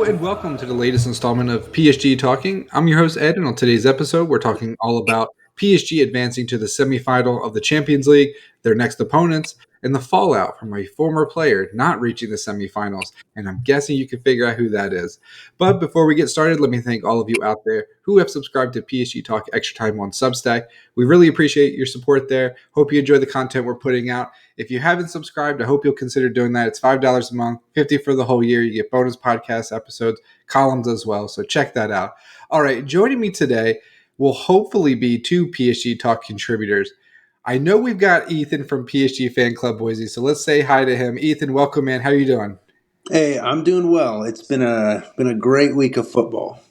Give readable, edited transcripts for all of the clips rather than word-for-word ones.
Hello and welcome to the latest installment of PSG Talking. I'm your host Ed, and on today's episode, we're talking all about PSG advancing to the semifinal of the Champions League, their next opponents, and the fallout from a former player not reaching the semifinals. And I'm guessing you can figure out who that is. But before we get started, let me thank all of you out there who have subscribed to PSG Talk Extra Time on Substack. We really appreciate your support there. Hope you enjoy the content we're putting out. If you haven't subscribed, I hope you'll consider doing that. It's $5 a month, $50 for the whole year. You get bonus podcast episodes, columns as well. So check that out. All right, joining me today will hopefully be two PSG Talk contributors. I know we've got Ethan from PSG Fan Club Boise, so let's say hi to him. Ethan, welcome in. How are you doing? Hey, I'm doing well. It's been a great week of football.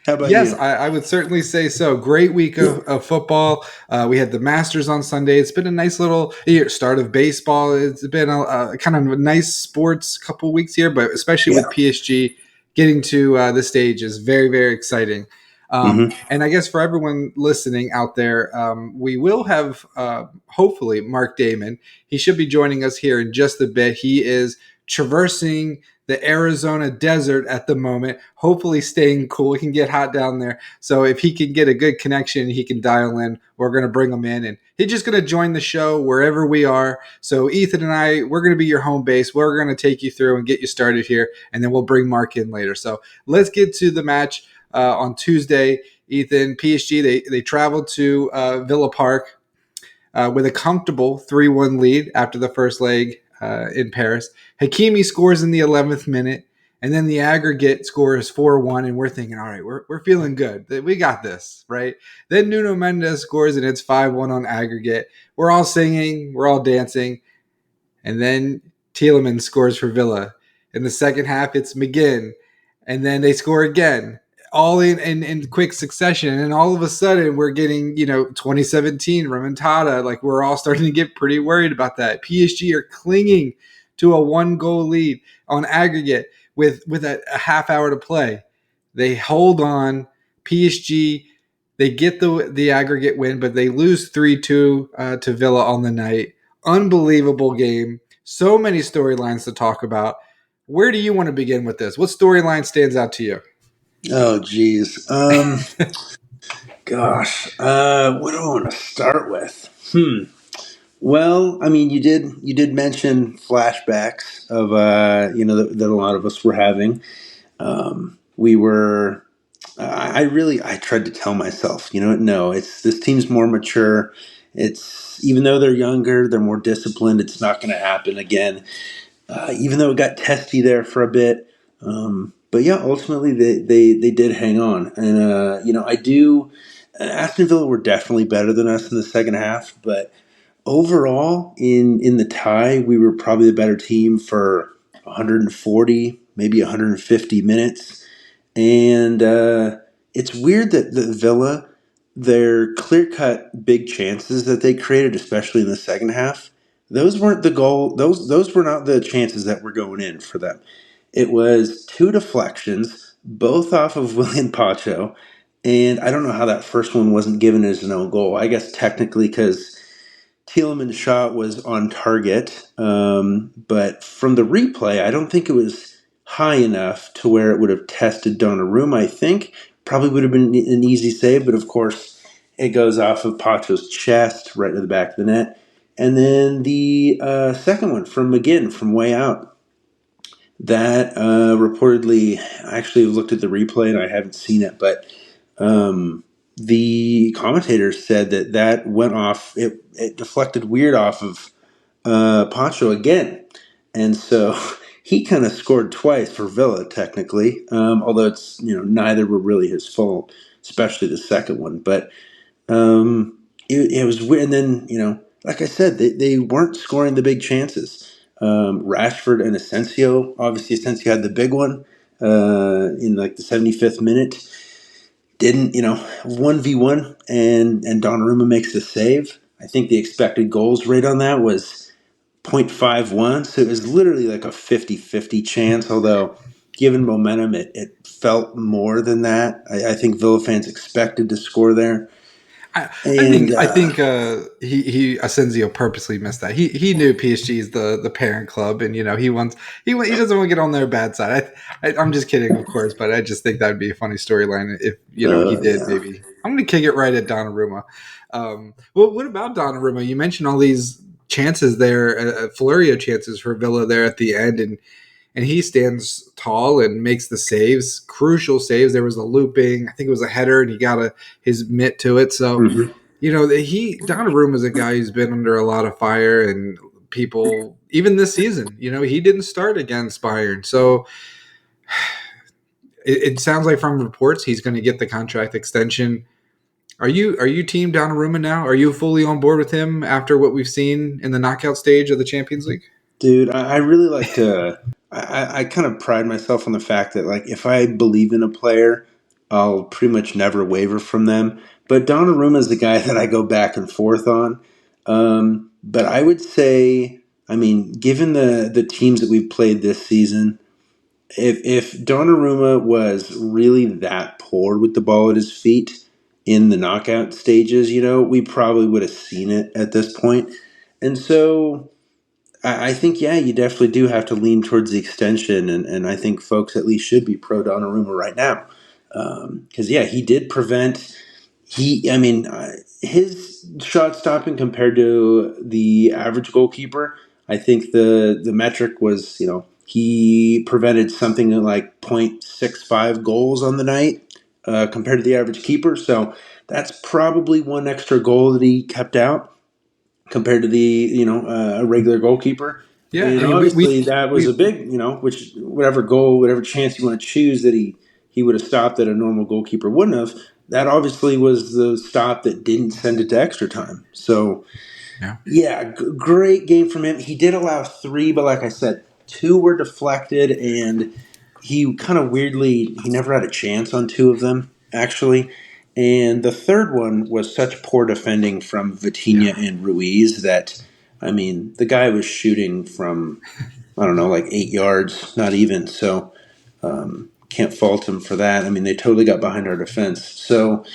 How about Yes, you? I would certainly say so. Great week of football. We had the Masters on Sunday. It's been a nice little start of baseball. It's been a kind of a nice sports couple weeks here, but especially Yeah. with PSG getting to this stage is very, very exciting. hmm And I guess for everyone listening out there, we will have hopefully Marc Damon. He should be joining us here in just a bit. He is traversing the Arizona desert at the moment, hopefully staying cool. It can get hot down there. So if he can get a good connection, he can dial in. We're going to bring him in, and he's just going to join the show wherever we are. So Ethan and I, we're going to be your home base. We're going to take you through and get you started here, and then we'll bring Marc in later. So let's get to the match on Tuesday. Ethan, PSG, they traveled to Villa Park with a comfortable 3-1 lead after the first leg in Paris. Hakimi scores in the 11th minute, and then the aggregate score is 4-1, and we're thinking, all right, we're feeling good. We got this, right? Then Nuno Mendes scores, and it's 5-1 on aggregate. We're all singing, we're all dancing, and then Tielemans scores for Villa. In the second half, it's McGinn, and then they score again, all in quick succession. And all of a sudden, we're getting, 2017 remontada. Like, we're all starting to get pretty worried about that. PSG are clinging to a 1-goal lead on aggregate with a half hour to play. They hold on. PSG, they get the aggregate win, but they lose 3-2 to Villa on the night. Unbelievable game. So many storylines to talk about. Where do you want to begin with this? What storyline stands out to you? Oh, geez. Gosh. What do I want to start with? Well, I mean, you did mention flashbacks of that a lot of us were having. We were. I tried to tell myself, no, it's this team's more mature. It's even though they're younger, they're more disciplined. It's not going to happen again. Even though it got testy there for a bit. But yeah, ultimately they did hang on, and I do. Aston Villa were definitely better than us in the second half, but overall in the tie, we were probably the better team for 140, maybe 150 minutes, and it's weird that the Villa, their clear-cut big chances that they created, especially in the second half, those weren't the goal. Those were not the chances that were going in for them. It was two deflections, both off of William Pacho, and I don't know how that first one wasn't given as an own goal. I guess technically because Tielemans' shot was on target, but from the replay, I don't think it was high enough to where it would have tested Donnarumma. I think probably would have been an easy save, but of course it goes off of Pacho's chest right to the back of the net. And then the second one from McGinn from way out. That reportedly, I actually looked at the replay and I haven't seen it, but the commentators said that went off. It deflected weird off of Pancho again, and so he kind of scored twice for Villa technically. Although it's neither were really his fault, especially the second one. But it was weird. And then like I said, they weren't scoring the big chances. Rashford and Asensio. Obviously, Asensio had the big one in like the 75th minute. Didn't 1v1 and Donnarumma makes the save. I think the expected goals rate on that was 0.51, so it was literally like a 50-50 chance. Although, given momentum, it felt more than that. I think Villa fans expected to score there. And I think he Asensio purposely missed that. He knew PSG is the parent club, and he doesn't want to get on their bad side. I'm just kidding, of course, but I just think that'd be a funny storyline if he did. yeah. Maybe I'm going to kick it right at Donnarumma. Well, what about Donnarumma? You mentioned all these chances there, flurry of chances for Villa there at the end, and he stands tall and makes the saves, crucial saves. There was a looping, I think it was a header, and he got his mitt to it. So, Mhm. Donnarumma is a guy who's been under a lot of fire, and people even this season, he didn't start against Bayern. So it sounds like from reports he's going to get the contract extension. Are you team Donnarumma now? Are you fully on board with him after what we've seen in the knockout stage of the Champions League? Dude, I really like to. I kind of pride myself on the fact that, like, if I believe in a player, I'll pretty much never waver from them. But Donnarumma is the guy that I go back and forth on. But I would say, I mean, given the teams that we've played this season, if Donnarumma was really that poor with the ball at his feet in the knockout stages, we probably would have seen it at this point. And so I think, yeah, you definitely do have to lean towards the extension, and I think folks at least should be pro Donnarumma right now, because yeah, he did prevent. I mean, his shot stopping compared to the average goalkeeper, I think the metric was, he prevented something like 0.65 goals on the night compared to the average keeper. So that's probably one extra goal that he kept out compared to the a regular goalkeeper. Yeah, I And mean obviously that was a big which whatever goal, whatever chance you want to choose that he would have stopped that a normal goalkeeper wouldn't have. That obviously was the stop that didn't send it to extra time. So yeah. yeah, great game from him. He did allow three, but like I said, two were deflected, and he kind of weirdly he never had a chance on two of them actually. And the third one was such poor defending from Yeah. Vitinha and Ruiz that I mean the guy was shooting from I don't know like 8 yards, not even. So can't fault him for that. I mean they totally got behind our defense. So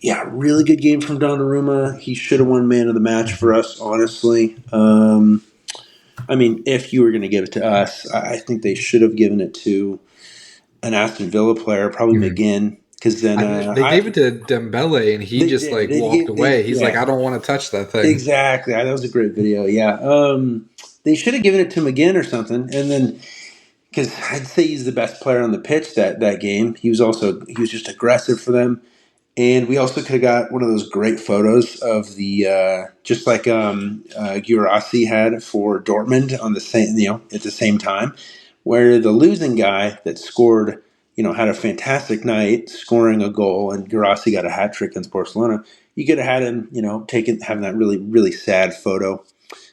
yeah, really good game from Donnarumma. He should have won man of the match for us, honestly. I mean, if you were going to give it to us, I think they should have given it to an Aston Villa player, probably Mhm. McGinn, because then They gave it to Dembele, and he they just did. like walked away. He's like, Yeah, I don't want to touch that thing. exactly. That was a great video. Yeah, they should have given it to McGinn or something, and then because I'd say he's the best player on the pitch that game. He was just aggressive for them. And we also could have got one of those great photos of the just like Guirassy had for Dortmund on the same at the same time, where the losing guy that scored had a fantastic night scoring a goal, and Guirassy got a hat trick against Barcelona. You could have had him having that really really sad photo.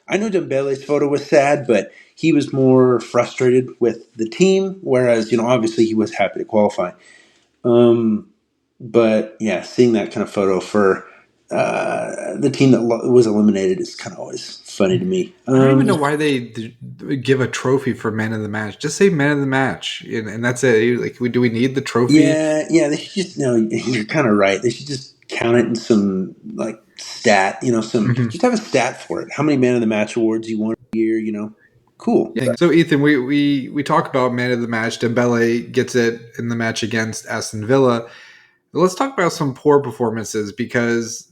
I know Dembele's photo was sad, but he was more frustrated with the team, whereas obviously he was happy to qualify. Um, but yeah, seeing that kind of photo for the team that was eliminated is kind of always funny to me. I don't even know why they give a trophy for man of the match. Just say man of the match, and that's it. Like, do we need the trophy? Yeah, they should just no. You're kind of right. They should just count it in some like stat. Some Mhm. just have a stat for it. How many man of the match awards you won a year? Cool. Yeah. So Ethan, we talk about man of the match. Dembele gets it in the match against Aston Villa. Let's talk about some poor performances because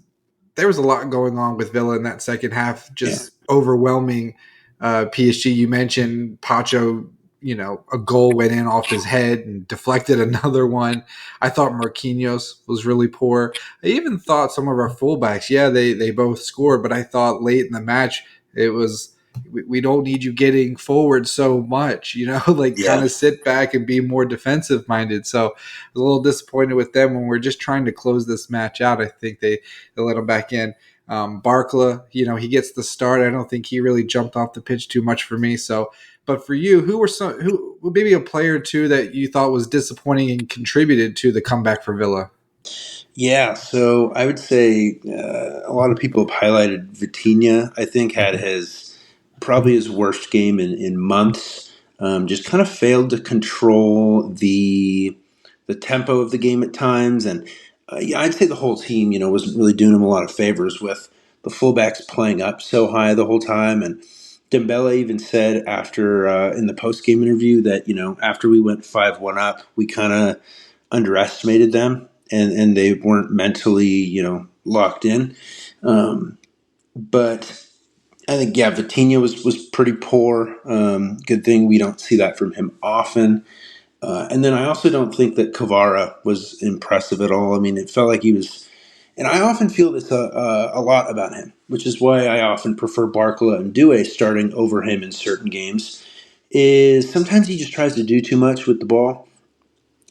there was a lot going on with Villa in that second half, Yeah, just overwhelming PSG. You mentioned Pacho, a goal went in off his head and deflected another one. I thought Marquinhos was really poor. I even thought some of our fullbacks, yeah, they both scored, but I thought late in the match it was we don't need you getting forward so much, like kind yeah, of sit back and be more defensive minded. So I was a little disappointed with them when we're just trying to close this match out. I think they let him back in. Barcola, he gets the start. I don't think he really jumped off the pitch too much for me. So, but for you, who maybe a player or two that you thought was disappointing and contributed to the comeback for Villa? yeah. So I would say a lot of people have highlighted Vitinha. I think had his probably his worst game in months. Just kind of failed to control the tempo of the game at times, and Yeah, I'd say the whole team, wasn't really doing him a lot of favors with the fullbacks playing up so high the whole time. And Dembele even said after in the post game interview that after we went 5-1 up, we kind of underestimated them, and they weren't mentally locked in. But I think Vitinha was pretty poor. Good thing we don't see that from him often. And then I also don't think that Kvara was impressive at all. I mean, it felt like he was, and I often feel this a lot about him, which is why I often prefer Barcola and Doué starting over him in certain games. Is sometimes he just tries to do too much with the ball.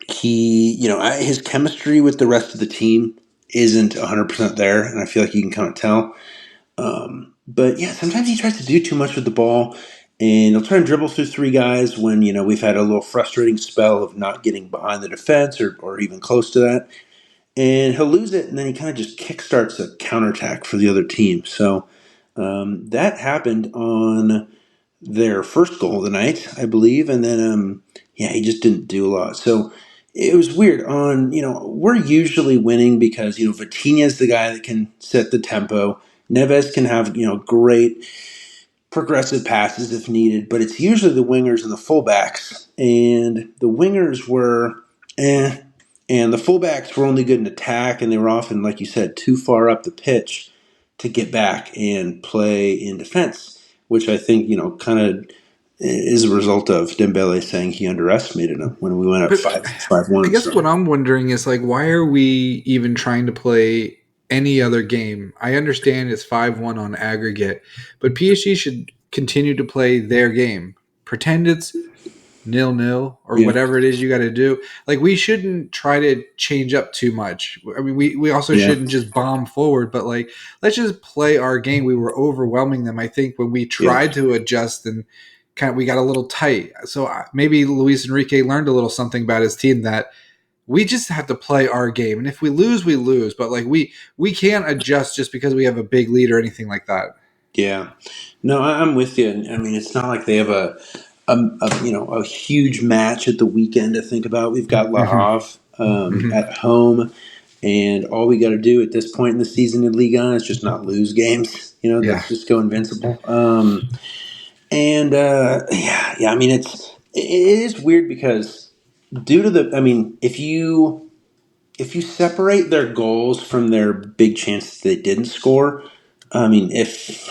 His chemistry with the rest of the team isn't 100% there, and I feel like you can kind of tell. But yeah, sometimes he tries to do too much with the ball, and he'll try and dribble through three guys when we've had a little frustrating spell of not getting behind the defense or even close to that, and he'll lose it, and then he kind of just kickstarts a counterattack for the other team. So that happened on their first goal of the night, I believe, and then he just didn't do a lot. So it was weird. We're usually winning because Vitinha is the guy that can set the tempo. Neves can have great progressive passes if needed, but it's usually the wingers and the fullbacks. And the wingers were and the fullbacks were only good in attack, and they were often, like you said, too far up the pitch to get back and play in defense, which I think kind of is a result of Dembele saying he underestimated him when we went up But 5-1. I guess So what I'm wondering is like, why are we even trying to play any other game? I understand it's 5-1 on aggregate, but PSG should continue to play their game. Pretend it's 0-0 or yeah, whatever it is you got to do. Like, we shouldn't try to change up too much. I mean, we also yeah, shouldn't just bomb forward, but like, let's just play our game. We were overwhelming them. I think when we yeah. tried to adjust and we got a little tight. So maybe Luis Enrique learned a little something about his team, that we just have to play our game, and if we lose, we lose. But like, we can't adjust just because we have a big lead or anything like that. Yeah, no, I'm with you. I mean, it's not like they have a huge match at the weekend to think about. We've got La Hmm. Havre Hmm. at home, and all we got to do at this point in the season in Ligue 1 is just not lose games. Yeah. Let's just go invincible. And yeah. I mean, it is weird because due to the, I mean, if you separate their goals from their big chances they didn't score, I mean, if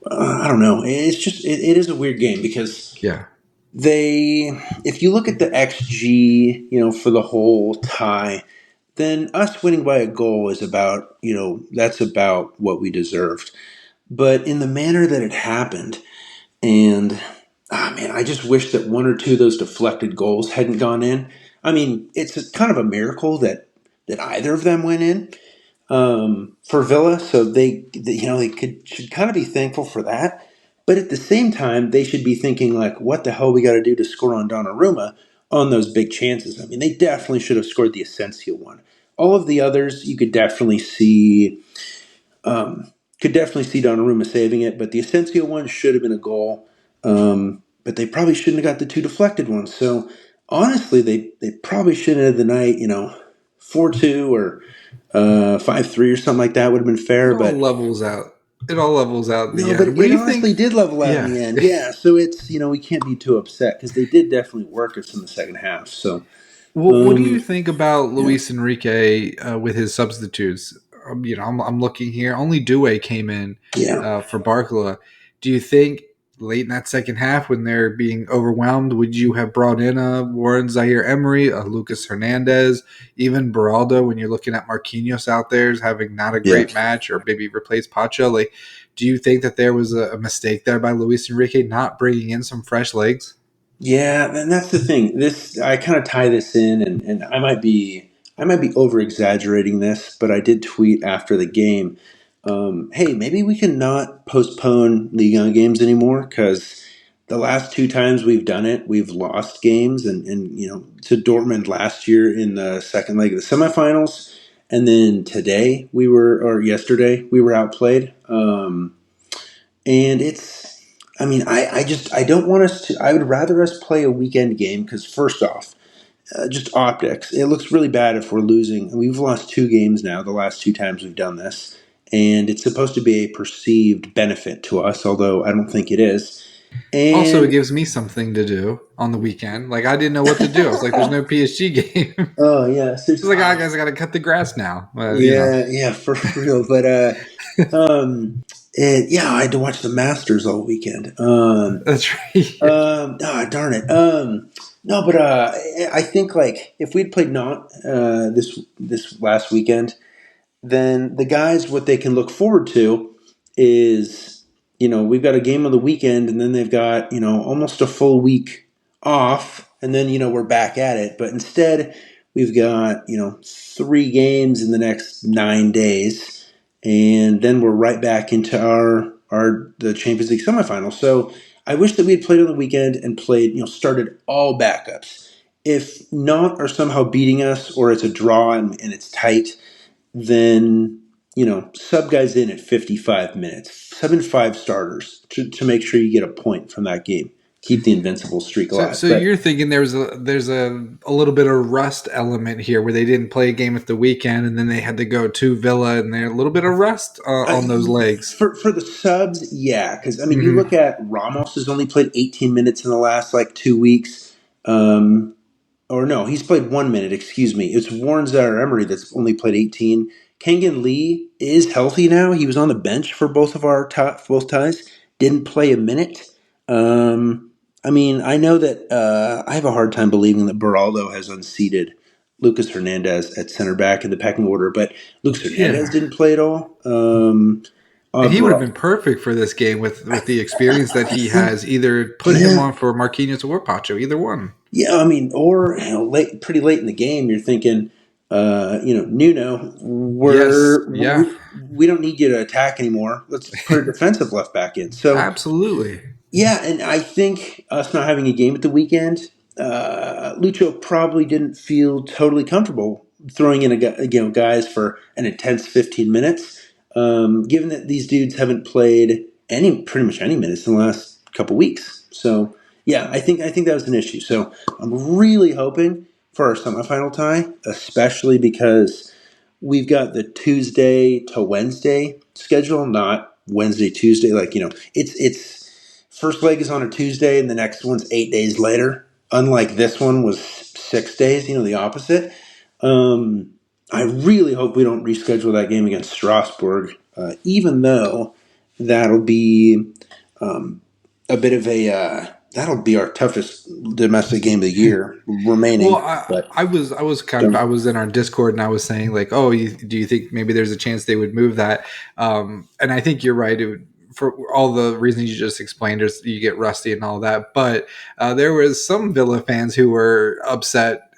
I don't know. It's just it is a weird game because Yeah. if you look at the XG, for the whole tie, then us winning by a goal is about that's about what we deserved. But in the manner that it happened, and man, I just wish that one or two of those deflected goals hadn't gone in. I mean, it's kind of a miracle that either of them went in for Villa, so they should kind of be thankful for that. But at the same time, they should be thinking like, what the hell we got to do to score on Donnarumma on those big chances? I mean, they definitely should have scored the Asensio one. All of the others, you could definitely see Donnarumma saving it, but the Asensio one should have been a goal. But they probably shouldn't have got the two deflected ones. So honestly, they probably shouldn't have the night, 4-2 or 5-3 or something like that would have been It fair. all But levels out. It all levels out in the no, but end. What do it you honestly think? did level out in Yeah. the end. Yeah, so it's we can't be too upset because they did definitely work us in the second half. So What do you think about yeah, Luis Enrique with his substitutes? I'm looking here. Only Doué came in yeah, for Barcola. Do you think late in that second half, when they're being overwhelmed, would you have brought in a Warren Zaire-Emery, a Lucas Hernandez, even Beraldo, when you're looking at Marquinhos out there as having not a yeah. great match, or maybe replace Pacho? Like, do you think that there was a mistake there by Luis Enrique not bringing in some fresh legs? Yeah, and that's the thing. This I kind of tie this in, and I might be over exaggerating this, but I did tweet after the game. Hey, maybe we can not postpone Ligue 1 games anymore because the last two times we've done it, we've lost games, and to Dortmund last year in the second leg of the semifinals, and then yesterday we were outplayed. And I mean, I don't want us to. I would rather us play a weekend game because first off, just optics. It looks really bad if we're losing. We've lost 2 games now, the last 2 times we've done this. And it's supposed to be a perceived benefit to us, although I don't think it is. Also, it And gives me something to do on the weekend. Like, I didn't know what to do. I was like, there's no PSG game. oh yeah, It's like, oh, guys, I got to cut the grass now. yeah, for real. But yeah, I had to watch the Masters all weekend. That's right. Darn it. No, but I think like if we'd played not this last weekend, then the guys what they can look forward to is we've got a game on the weekend, and then they've got almost a full week off, and then we're back at it. But instead, we've got 3 games in the next 9 days, and then we're right back into the Champions League semifinals. So I wish that we had played on the weekend and played started all backups. If not are somehow beating us, or it's a draw and it's tight, then sub guys in at 55 minutes, 7-5 starters to make sure you get a point from that game, keep the invincible streak alive. So you're thinking there's a little bit of rust element here where they didn't play a game at the weekend and then they had to go to Villa and they're a little bit of rust on those legs for the subs, yeah, because I mean you look at Ramos has only played 18 minutes in the last 2 weeks. Or no, he's played 1 minute. Excuse me. It's Warren Zaire-Emery that's only played 18. Kang-In Lee is healthy now. He was on the bench for both of our both ties. Didn't play a minute. I mean, I know that I have a hard time believing that Beraldo has unseated Lucas Hernandez at center back in the pecking order, but Lucas Hernandez didn't play at all. And he would have been perfect for this game with the experience that he has. Either put him on for Marquinhos or Pacho, either one. Yeah, I mean, or pretty late in the game, you're thinking, Nuno, we don't need you to attack anymore. Let's put a defensive left back in. So absolutely, yeah, and I think us not having a game at the weekend, Lucho probably didn't feel totally comfortable throwing in guys for an intense 15 minutes. Given that these dudes haven't played pretty much any minutes in the last couple weeks. So yeah, I think that was an issue. So I'm really hoping for our semifinal tie, especially because we've got the Tuesday to Wednesday schedule, not Wednesday, Tuesday. It's first leg is on a Tuesday and the next one's 8 days later. Unlike this one was 6 days, the opposite. I really hope we don't reschedule that game against Strasbourg, even though that'll be a bit of that'll be our toughest domestic game of the year remaining. Well, I was in our Discord and I was saying do you think maybe there's a chance they would move that? And I think you're right. It would, for all the reasons you just explained, you get rusty and all that. But there was some Villa fans who were upset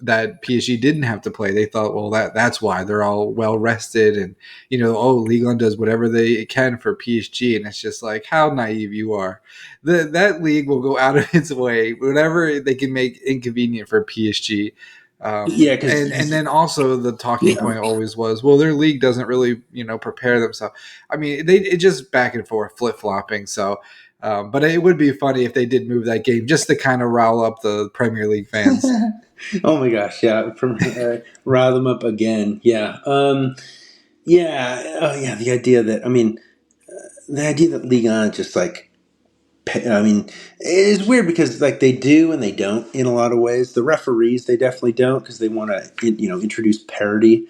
that PSG didn't have to play. They thought, well, that's why they're all well rested, and Ligue 1 does whatever they can for PSG, and it's just like how naive you are. That league will go out of its way whatever they can make inconvenient for PSG. And then also the talking point always was, well, their league doesn't really prepare themselves. I mean, it just back and forth flip flopping. So. But it would be funny if they did move that game just to kind of rile up the Premier League fans. Oh my gosh, yeah, rile them up again. Yeah, the idea that Ligue 1 just it is weird because they do and they don't in a lot of ways. The referees, they definitely don't because they want to introduce parity.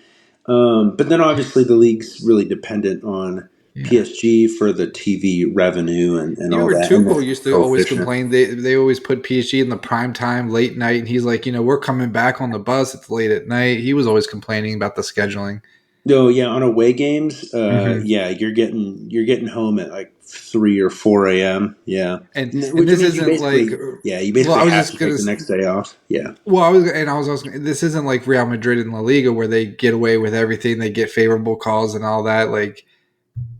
But then obviously the league's really dependent on PSG for the TV revenue and all that. Tuchel used to always complain they always put PSG in the prime time, late night, and he's like, we're coming back on the bus. It's late at night. He was always complaining about the scheduling. No, yeah, on away games, yeah, you're getting home at 3 or 4 a.m. Yeah, and this isn't you basically have to take the next day off. Yeah. Well, I was also this isn't like Real Madrid and La Liga where they get away with everything. They get favorable calls and all that.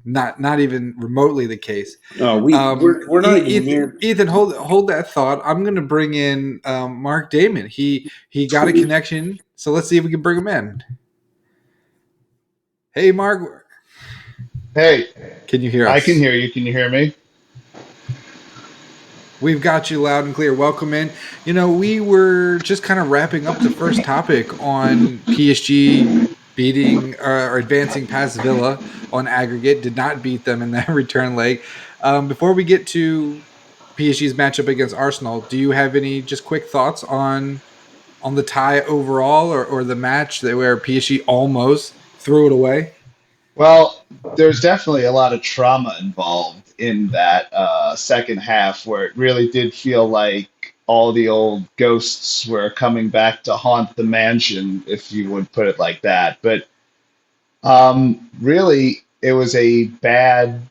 Not even remotely the case. Oh, we're not even near. Ethan, hold that thought. I'm going to bring in Marc Damon. He got a connection, so let's see if we can bring him in. Hey, Marc. Hey. Can you hear us? I can hear you. Can you hear me? We've got you loud and clear. Welcome in. We were just kind of wrapping up the first topic on PSG beating or advancing past Villa on aggregate. Did not beat them in that return leg. Before we get to PSG's matchup against Arsenal, do you have any just quick thoughts on the tie overall, or the match that where PSG almost threw it away? Well, there's definitely a lot of trauma involved in that second half where it really did feel like all the old ghosts were coming back to haunt the mansion, if you would put it like that. But really, it was a bad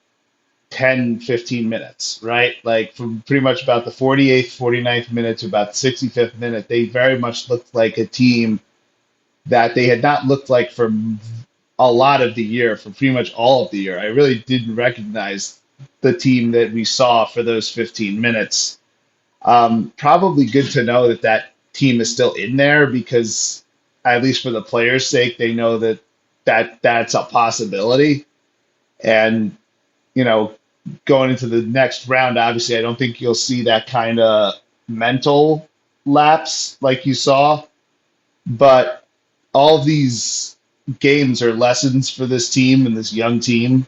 10, 15 minutes, right? Like from pretty much about the 48th, 49th minute to about the 65th minute, they very much looked like a team that they had not looked like for a lot of the year, for pretty much all of the year. I really didn't recognize the team that we saw for those 15 minutes. Probably good to know that that team is still in there because, at least for the players' sake, they know that that's a possibility. And, you know, going into the next round, obviously, I don't think you'll see that kind of mental lapse like you saw. But all of these games are lessons for this team and this young team.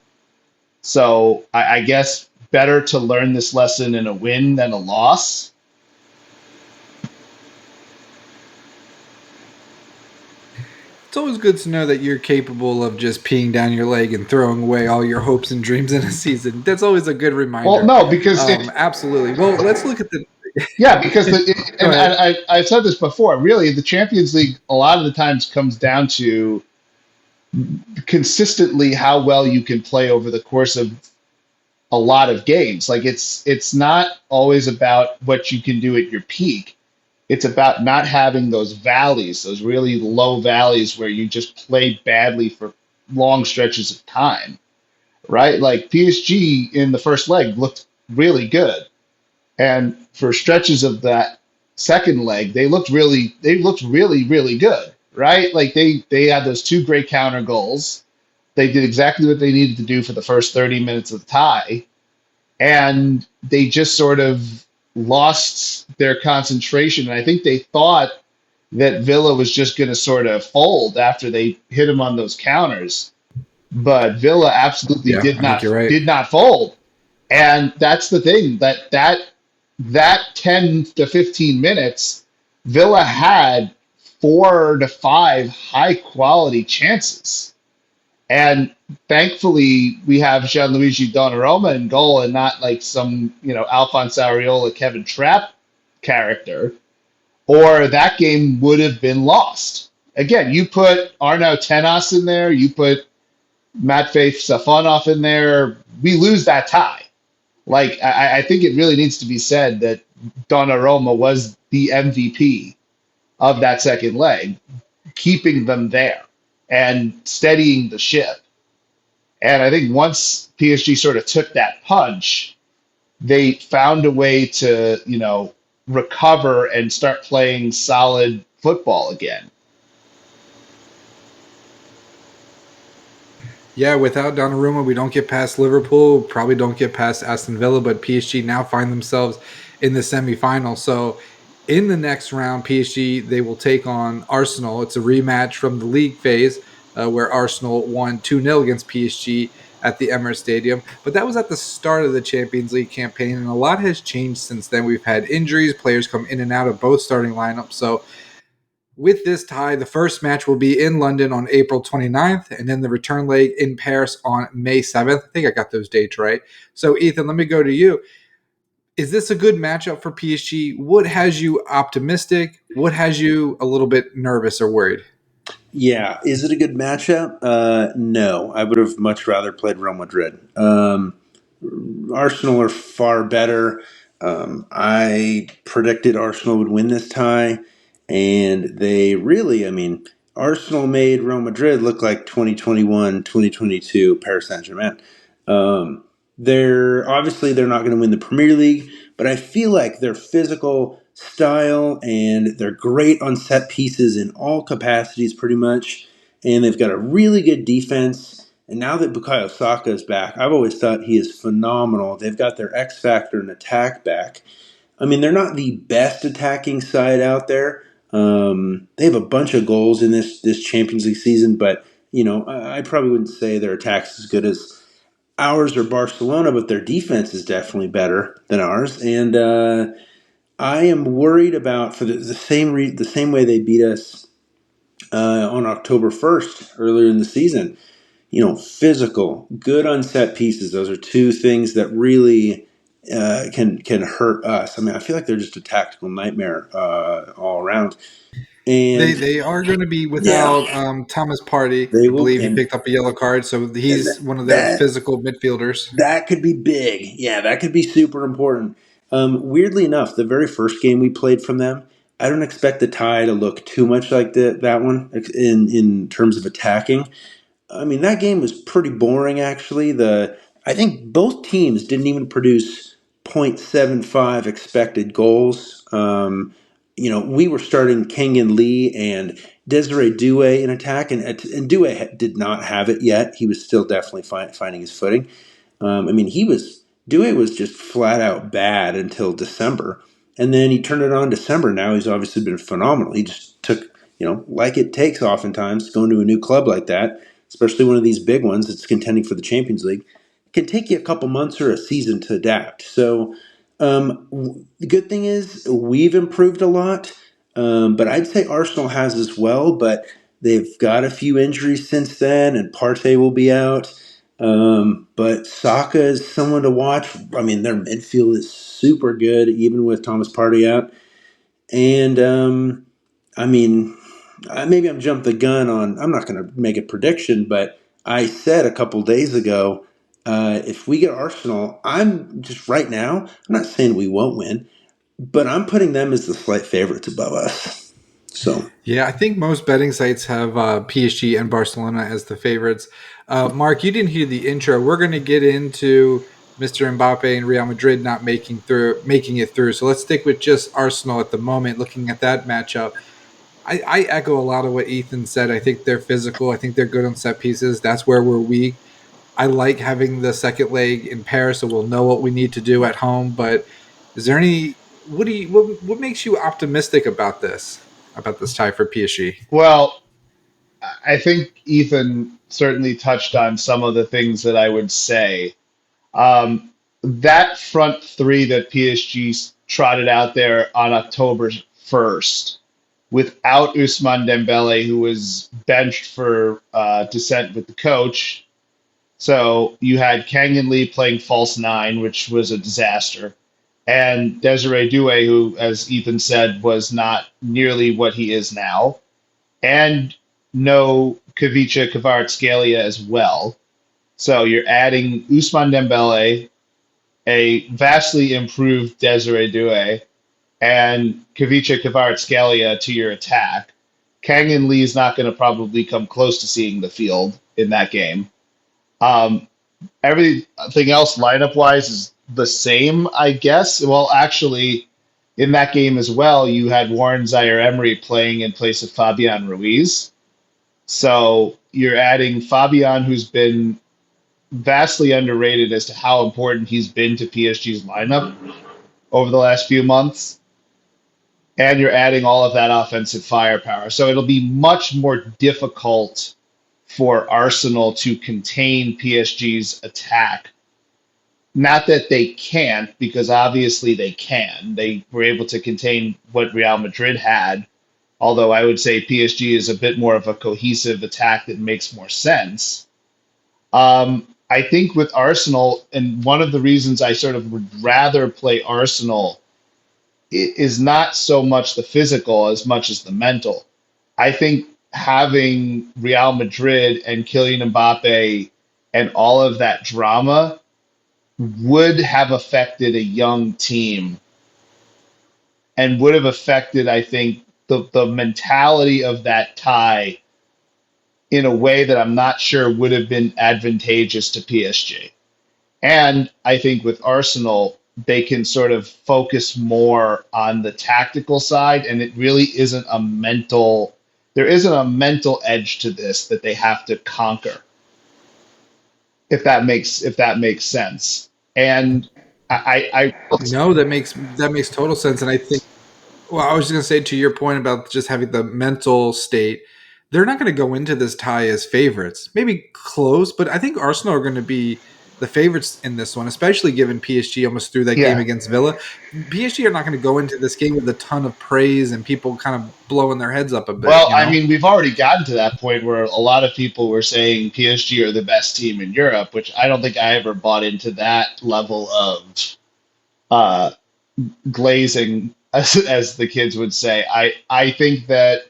So I guess better to learn this lesson in a win than a loss. It's always good to know that you're capable of just peeing down your leg and throwing away all your hopes and dreams in a season. That's always a good Well, reminder. no, because Absolutely. Well, let's look at the. yeah, because Go and ahead. I've said this before. Really, the Champions League a lot of the times comes down to consistently how well you can play over the course of a lot of games. Like it's not always about what you can do at your peak. It's about not having those valleys, those really low valleys where you just play badly for long stretches of time, right? Like PSG in the first leg looked really good, and for stretches of that second leg, they looked really good, right? Like they had those two great counter goals. They did exactly what they needed to do for the first 30 minutes of the tie, and they just sort of lost their concentration. And I think they thought that Villa was just going to sort of fold after they hit him on those counters, but Villa absolutely Yeah, did I think not you're right. did not fold. And that's the thing that 10 to 15 minutes, Villa had 4 to 5 high quality chances. And thankfully, we have Gianluigi Donnarumma in goal and not like some, Alphonse Areola, Kevin Trapp character, or that game would have been lost. Again, you put Arnaud Tenas in there, you put Matvei Safonov in there, we lose that tie. Like, I think it really needs to be said that Donnarumma was the MVP of that second leg, keeping them there and steadying the ship. And I think once PSG sort of took that punch, they found a way to, recover and start playing solid football again. Yeah, without Donnarumma, we don't get past Liverpool. Probably don't get past Aston Villa, but PSG now find themselves in the semifinal. So, in the next round, PSG they will take on Arsenal. It's a rematch from the league phase where Arsenal won 2-0 against PSG at the Emirates Stadium. But that was at the start of the Champions League campaign, and a lot has changed since then. We've had injuries, players come in and out of both starting lineups. So, with this tie, the first match will be in London on April 29th, and then the return leg in Paris on May 7th. I think I got those dates right. So, Ethan, let me go to you. Is this a good matchup for PSG? What has you optimistic? What has you a little bit nervous or worried? Yeah, is it a good matchup? No, I would have much rather played Real Madrid. Arsenal are far better. I predicted Arsenal would win this tie, and they really, I mean, Arsenal made Real Madrid look like 2021, 2022 Paris Saint-Germain. They're not going to win the Premier League, but I feel like their physical style and they're great on set pieces in all capacities pretty much, and they've got a really good defense. And now that Bukayo Saka is back, I've always thought he is phenomenal. They've got their X factor and attack back. I mean, they're not the best attacking side out there. They have a bunch of goals in this Champions League season, but I probably wouldn't say their attack's as good as ours or Barcelona, but their defense is definitely better than ours. And I am worried about for the same way they beat us on October 1st earlier in the season. Physical, good on set pieces. Those are two things that really can hurt us. I mean, I feel like they're just a tactical nightmare all around. And They are going to be yeah, without Thomas Partey. they I will, believe he picked up a yellow card, so and he's one of their that physical midfielders. that could be big. Yeah, that could be super important. Weirdly enough, the very first game we played from them, I don't expect the tie to look too much like that one in terms of attacking. I mean, that game was pretty boring, actually. I think both teams didn't even produce .75 expected goals. We were starting Kang-In and Désiré Doué in attack, and Doué did not have it yet. He was still definitely finding his footing. I mean, Doué was just flat out bad until December, and then he turned it on December. Now he's obviously been phenomenal. He just took, like it takes oftentimes going to a new club like that, especially one of these big ones that's contending for the Champions League. It can take you a couple months or a season to adapt. So the good thing is we've improved a lot, but I'd say Arsenal has as well. But they've got a few injuries since then, and Partey will be out. But Saka is someone to watch. I mean, their midfield is super good, even with Thomas Partey out. And I mean, maybe I'm jumping the gun on. I'm not going to make a prediction, but I said a couple days ago, if we get Arsenal, I'm just right now. I'm not saying we won't win, but I'm putting them as the slight favorites above us. So Yeah, I think most betting sites have PSG and Barcelona as the favorites. Mark, you didn't hear the intro. We're going to get into Mr. Mbappé and Real Madrid not making it through. So let's stick with just Arsenal at the moment, looking at that matchup. I echo a lot of what Ethan said. I think they're physical. I think they're good on set pieces. That's where we're weak. I like having the second leg in Paris, so we'll know what we need to do at home. But is there any what makes you optimistic about this tie for PSG? Well, I think Ethan certainly touched on some of the things that I would say. That front three that PSG trotted out there on October 1st, without Ousmane Dembélé, who was benched for dissent with the coach. So you had Kang-In playing false nine, which was a disaster, and Désiré Doué, who, as Ethan said, was not nearly what he is now, and no Kavicha Kvaratskhelia as well. So you're adding Ousmane Dembélé, a vastly improved Désiré Doué, and Kavicha Kvaratskhelia to your attack. Kang-In is not going to probably come close to seeing the field in that game. Everything else lineup wise is the same, I guess. Well, actually, in that game as well, you had Warren Zaire-Emery playing in place of Fabian Ruiz. So you're adding Fabian, who's been vastly underrated as to how important he's been to PSG's lineup over the last few months. And you're adding all of that offensive firepower. So it'll be much more difficult for Arsenal to contain PSG's attack. Not that they can't, because obviously they can. They were able to contain what Real Madrid had, although I would say PSG is a bit more of a cohesive attack that makes more sense. I think with Arsenal, and one of the reasons I sort of would rather play Arsenal is not so much the physical as much as the mental. I think having Real Madrid and Kylian Mbappé and all of that drama would have affected a young team and would have affected, I think, the mentality of that tie in a way that I'm not sure would have been advantageous to PSG. And I think with Arsenal, they can sort of focus more on the tactical side, and it really isn't there isn't a mental edge to this that they have to conquer. if that makes sense. And I No, that makes total sense, and I think. Well, I was just going to say to your point about just having the mental state, they're not going to go into this tie as favorites. Maybe close, but I think Arsenal are going to be the favorites in this one, especially given PSG almost threw that game yeah. against Villa. PSG are not going to go into this game with a ton of praise and people kind of blowing their heads up a bit, Well, you I know? mean, we've already gotten to that point where a lot of people were saying PSG are the best team in Europe, which I don't think I ever bought into that level of uh, glazing, as the kids would say. I think that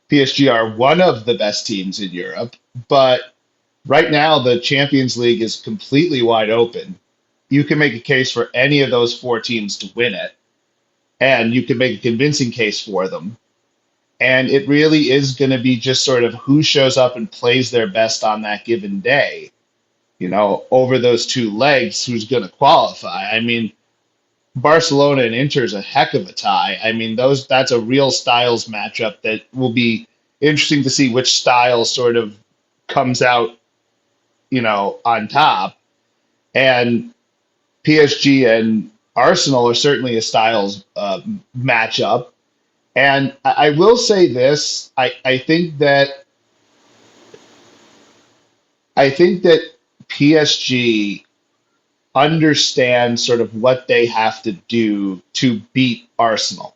PSG are one of the best teams in Europe, but right now the Champions League is completely wide open. You can make a case for any of those four teams to win it, and you can make a convincing case for them. And it really is going to be just sort of who shows up and plays their best on that given day, over those two legs, who's going to qualify. I mean, Barcelona and Inter is a heck of a tie. I mean, that's a real styles matchup that will be interesting to see which style sort of comes out, on top. And PSG and Arsenal are certainly a styles matchup. And I will say this: I think that PSG understands sort of what they have to do to beat Arsenal.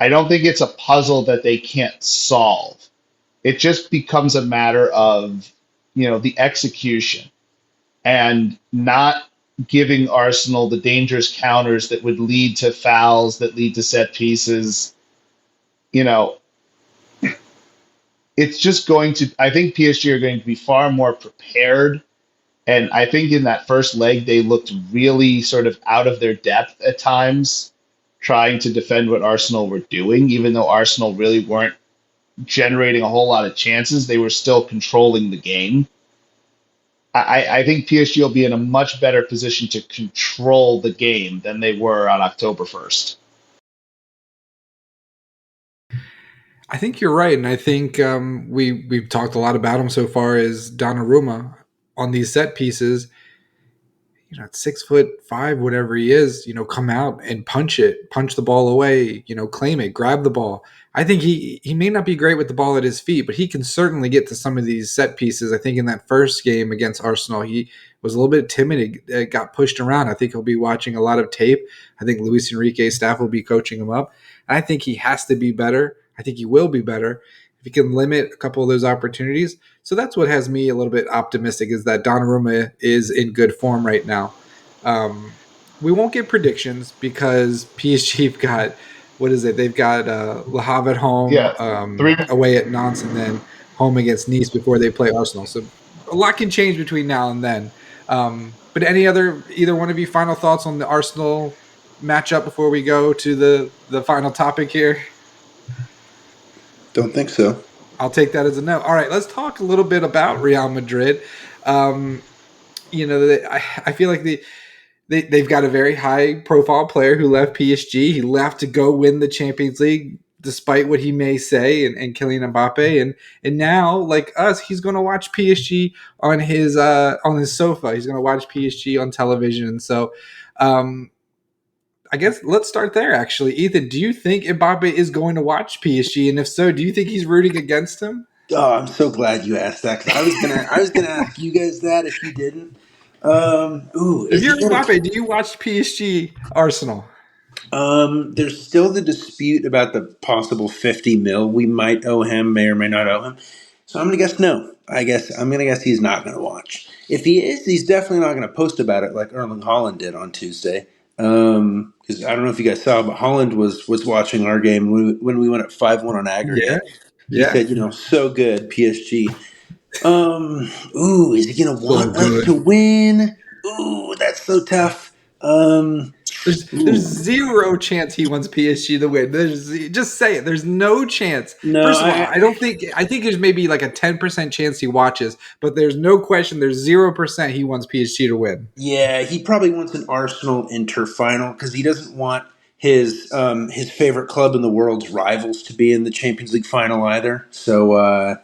I don't think it's a puzzle that they can't solve. It just becomes a matter of, the execution and not giving Arsenal the dangerous counters that would lead to fouls, that lead to set pieces. You know, it's just going to, I think PSG are going to be far more prepared. And I think in that first leg, they looked really sort of out of their depth at times, trying to defend what Arsenal were doing, even though Arsenal really weren't generating a whole lot of chances. They were still controlling the game. I think PSG will be in a much better position to control the game than they were on October 1st. I think you're right, and I think we've talked a lot about him so far as Donnarumma on these set pieces. At 6'5", whatever he is, come out and punch the ball away, claim it, grab the ball. I think he may not be great with the ball at his feet, but he can certainly get to some of these set pieces. I think in that first game against Arsenal, he was a little bit timid. It got pushed around. I think he'll be watching a lot of tape. I think Luis Enrique's staff will be coaching him up. I think he has to be better. I think he will be better if he can limit a couple of those opportunities. So that's what has me a little bit optimistic is that Donnarumma is in good form right now. We won't get predictions because PSG have got, what is it? They've got Le Havre at home, Yeah, three. away at Nantes, and then home against Nice before they play Arsenal. So a lot can change between now and then. But either one of you final thoughts on the Arsenal matchup before we go to the final topic here? Don't think so. I'll take that as a no. All right, let's talk a little bit about Real Madrid. Um, I feel like they've got a very high profile player who left PSG. He left to go win the Champions League, despite what he may say, and Kylian Mbappé. And now, like us, he's going to watch PSG on his sofa. He's going to watch PSG on television. And so, I guess let's start there. Actually, Ethan, do you think Mbappé is going to watch PSG? And if so, do you think he's rooting against him? Oh, I'm so glad you asked that because I was gonna ask you guys that if you didn't. If Is he you're gonna? Mbappe, do you watch PSG Arsenal? There's still the dispute about the possible 50 mil we might owe him, may or may not owe him. So I'm gonna guess no. I'm gonna guess he's not gonna watch. If he is, he's definitely not gonna post about it like Erling Haaland did on Tuesday. Because I don't know if you guys saw, but Holland was watching our game when we went at 5-1 on Yeah, aggregate. He yeah, said, so good, PSG. Is he gonna so want us to good. win? Ooh, that's so tough. There's Ooh. zero chance he wants PSG to win. Just say it. There's no chance. No, First of all, I think there's maybe like a 10% chance he watches, but there's no question there's 0% he wants PSG to win. yeah, he probably wants an Arsenal Inter final because he doesn't want his favorite club in the world's rivals to be in the Champions League final either. So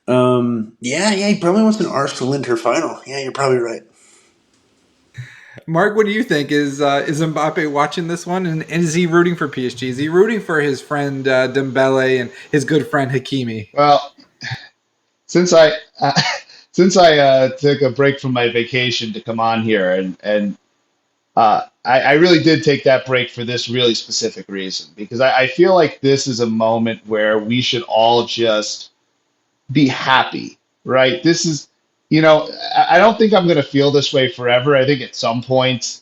Yeah, he probably wants an Arsenal-Inter final. Yeah, you're probably right. Mark, what do you think? Is Mbappe watching this one, and is he rooting for PSG? Is he rooting for his friend Dembele and his good friend Hakimi? Well, since I since I took a break from my vacation to come on here, and I really did take that break for this really specific reason because I feel like this is a moment where we should all just be happy, right? This is, I don't think I'm going to feel this way forever. I think at some point,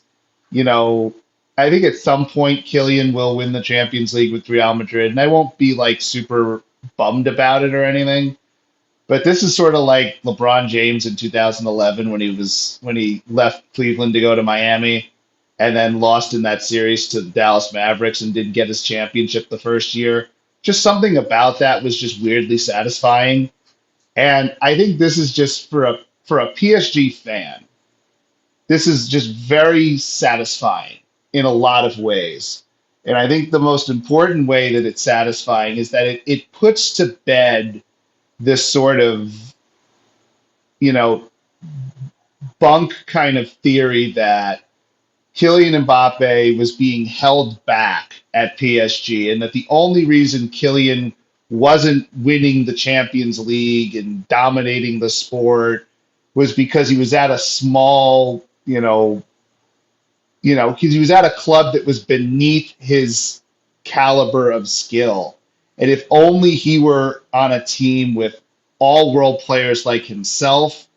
you know, I think at some point Kylian will win the Champions League with Real Madrid, and I won't be like super bummed about it or anything. But this is sort of like LeBron James in 2011 when he left Cleveland to go to Miami and then lost in that series to the Dallas Mavericks and didn't get his championship the first year. Just something about that was just weirdly satisfying. And I think this is just for a PSG fan. This is just very satisfying in a lot of ways. And I think the most important way that it's satisfying is that it puts to bed this sort of, you know, bunk kind of theory that Kylian Mbappe was being held back at PSG, and that the only reason Kylian wasn't winning the Champions League and dominating the sport was because he was at a small, because he was at a club that was beneath his caliber of skill. And if only he were on a team with all world players like himself,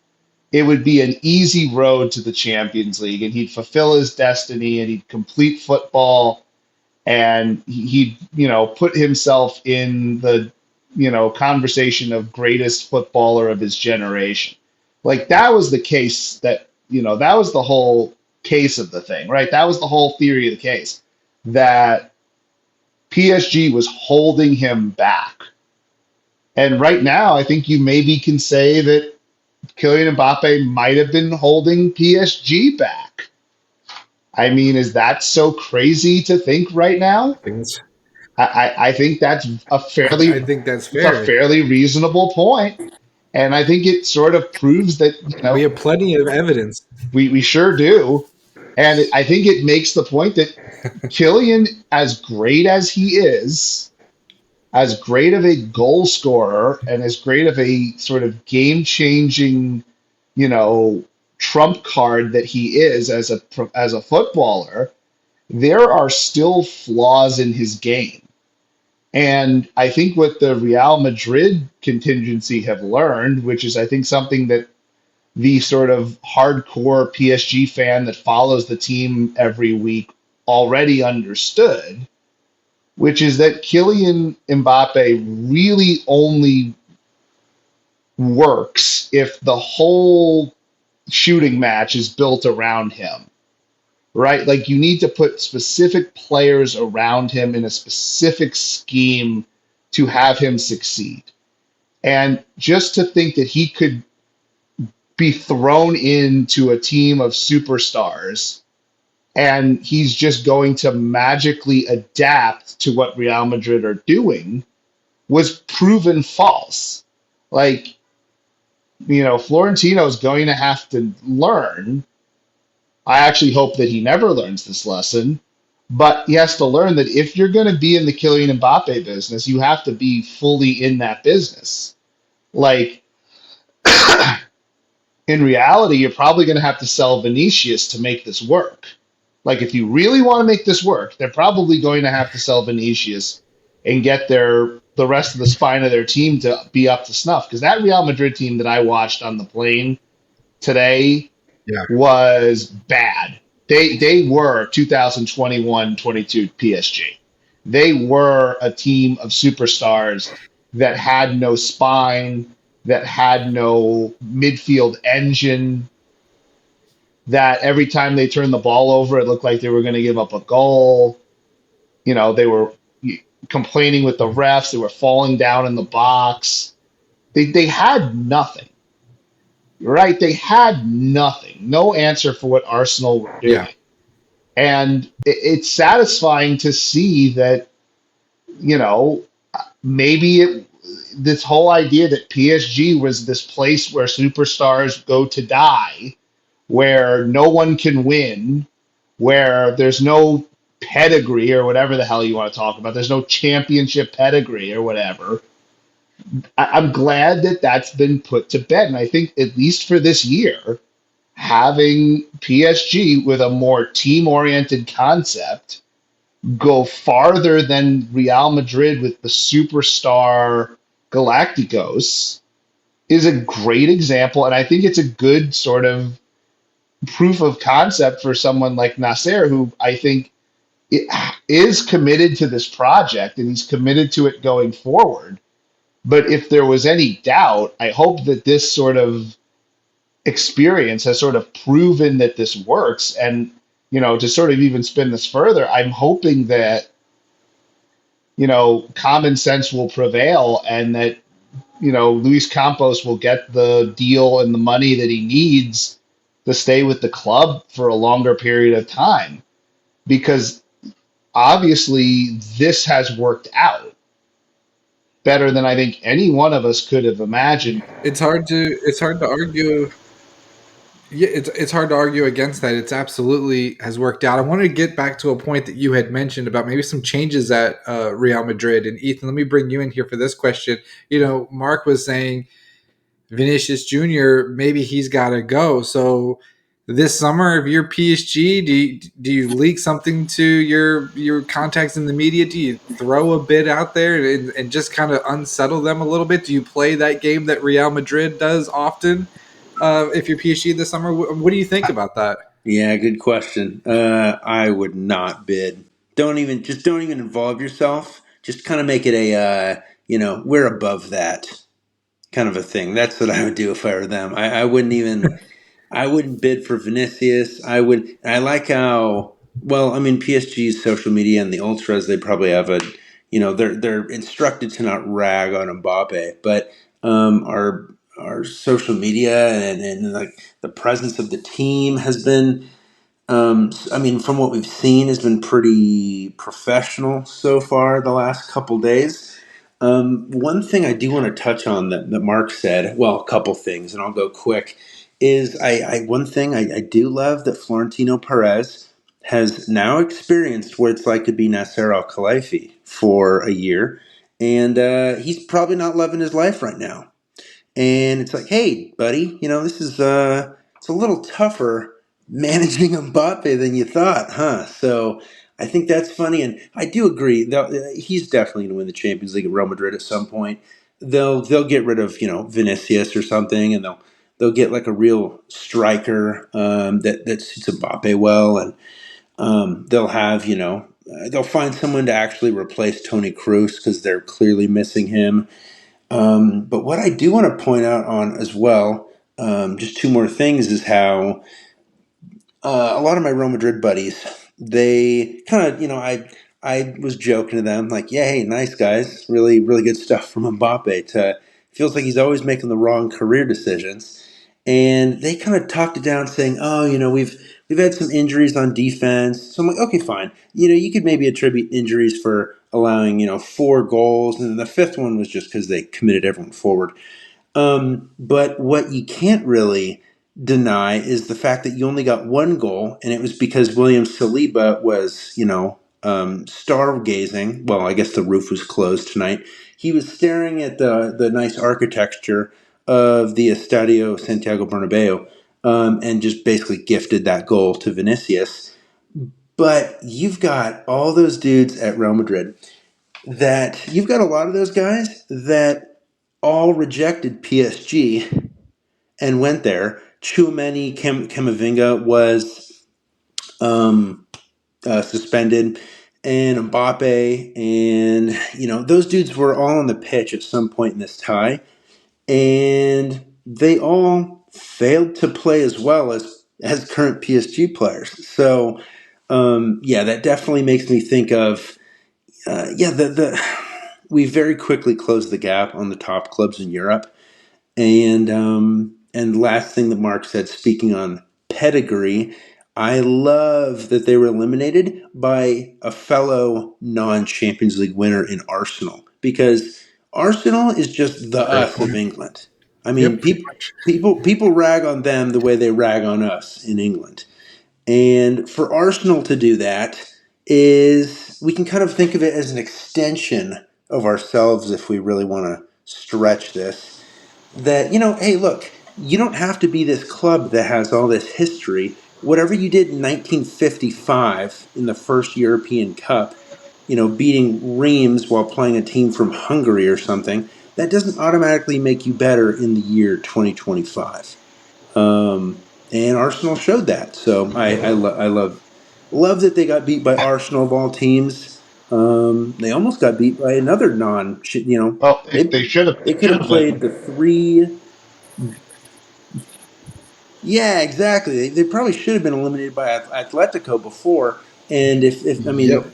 it would be an easy road to the Champions League, and he'd fulfill his destiny and he'd complete football, and he'd, put himself in the, conversation of greatest footballer of his generation. Like that was the case that was the whole case of the thing, right? That was the whole theory of the case, that PSG was holding him back. And right now, I think you maybe can say that Kylian Mbappe might have been holding PSG back. I mean, is that so crazy to think right now? I think that's, I think that's I think that's it's a fair. fairly reasonable point, and I think it sort of proves that We have plenty of evidence. we sure do, and I think it makes the point that Kylian, as great as he is, as great of a goal scorer and as great of a sort of game changing, you know, trump card that he is as a footballer, there are still flaws in his game. And I think what the Real Madrid contingency have learned, which is I think something that the sort of hardcore PSG fan that follows the team every week already understood, which is that Kylian Mbappe really only works if the whole shooting match is built around him, right? Like you need to put specific players around him in a specific scheme to have him succeed. And just to think that he could be thrown into a team of superstars and he's just going to magically adapt to what Real Madrid are doing was proven false. Like, Florentino is going to have to learn. I actually hope that he never learns this lesson, but he has to learn that if you're going to be in the Kylian Mbappe business, you have to be fully in that business. Like, in reality, you're probably going to have to sell Vinicius to make this work. Like, if you really want to make this work, they're probably going to have to sell Vinicius and get the rest of the spine of their team to be up to snuff. Because that Real Madrid team that I watched on the plane today Yeah. was bad. They were 2021-22 PSG. They were a team of superstars that had no spine, that had no midfield engine, that every time they turned the ball over, it looked like they were going to give up a goal. They were complaining with the refs. They were falling down in the box. They had nothing, right? They had nothing, no answer for what Arsenal were doing. Yeah. And it's satisfying to see that, maybe this whole idea that PSG was this place where superstars go to die, where no one can win, where there's no pedigree or whatever the hell you want to talk about. There's no championship pedigree or whatever. I'm glad that that's been put to bed. And I think, at least for this year, having PSG with a more team oriented concept go farther than Real Madrid with the superstar Galacticos is a great example. And I think it's a good sort of proof of concept for someone like Nasser, who I think is committed to this project and he's committed to it going forward. But if there was any doubt, I hope that this sort of experience has sort of proven that this works. And, to sort of even spin this further, I'm hoping that, common sense will prevail and that, Luis Campos will get the deal and the money that he needs to stay with the club for a longer period of time. Because obviously this has worked out better than I think any one of us could have imagined. It's hard to argue. Yeah, it's hard to argue against that. It's absolutely has worked out. I want to get back to a point that you had mentioned about maybe some changes at Real Madrid. And Ethan, let me bring you in here for this question. Mark was saying Vinicius Jr., maybe he's got to go. So this summer, if you're PSG, do you leak something to your contacts in the media? Do you throw a bid out there and just kind of unsettle them a little bit? Do you play that game that Real Madrid does often? If you're PSG this summer, what do you think about that? Yeah, good question. I would not bid. Don't even involve yourself. Just kind of make it we're above that kind of a thing. That's what I would do if I were them. I wouldn't even. I wouldn't bid for Vinicius. I would. I like how well. I mean, PSG's social media and the ultras. They probably have a. They're instructed to not rag on Mbappe, but our social media and like the presence of the team has been. I mean, from what we've seen, has been pretty professional so far the last couple days. One thing I do want to touch on that Mark said, well, a couple things, and I'll go quick, is one thing I do love that Florentino Perez has now experienced what it's like to be Nasser Al-Khelaifi for a year, and he's probably not loving his life right now. And it's like, hey, buddy, this is it's a little tougher managing Mbappe than you thought, huh? So I think that's funny, and I do agree. He's definitely going to win the Champions League at Real Madrid at some point. They'll get rid of Vinicius or something, and they'll get like a real striker that suits Mbappe well, and they'll have they'll find someone to actually replace Toni Kroos because they're clearly missing him. But what I do want to point out on as well, just two more things, is how a lot of my Real Madrid buddies, they kind of, I was joking to them like, yeah, hey, nice guys, really, really good stuff from Mbappe. Feels like he's always making the wrong career decisions, and they kind of talked it down, saying, oh, we've had some injuries on defense. So I'm like, okay, fine. You could maybe attribute injuries for allowing 4 goals, and then the fifth one was just because they committed everyone forward. But what you can't really deny is the fact that you only got 1 goal, and it was because William Saliba was, stargazing. Well, I guess the roof was closed tonight. He was staring at the nice architecture of the Estadio Santiago Bernabeu, and just basically gifted that goal to Vinicius. But you've got all those dudes at Real Madrid that you've got a lot of those guys that all rejected PSG and went there. Tchouameni Camavinga was suspended, and Mbappe, and those dudes were all on the pitch at some point in this tie, and they all failed to play as well as current PSG players. So that definitely makes me think of we very quickly closed the gap on the top clubs in Europe. And last thing that Mark said, speaking on pedigree, I love that they were eliminated by a fellow non-Champions League winner in Arsenal, because Arsenal is just the Great us of point. England. I mean, Yep, pretty much. people rag on them the way they rag on us in England. And for Arsenal to do that is we can kind of think of it as an extension of ourselves if we really want to stretch this. That, hey, look, you don't have to be this club that has all this history. Whatever you did in 1955 in the first European Cup, beating Reims while playing a team from Hungary or something, that doesn't automatically make you better in the year 2025. And Arsenal showed that. So I love that they got beat by Arsenal of all teams. They almost got beat by another non. Well, They they should they could have have played been. the three. Yeah, exactly. They probably should have been eliminated by Atletico before. And if I Yep. mean,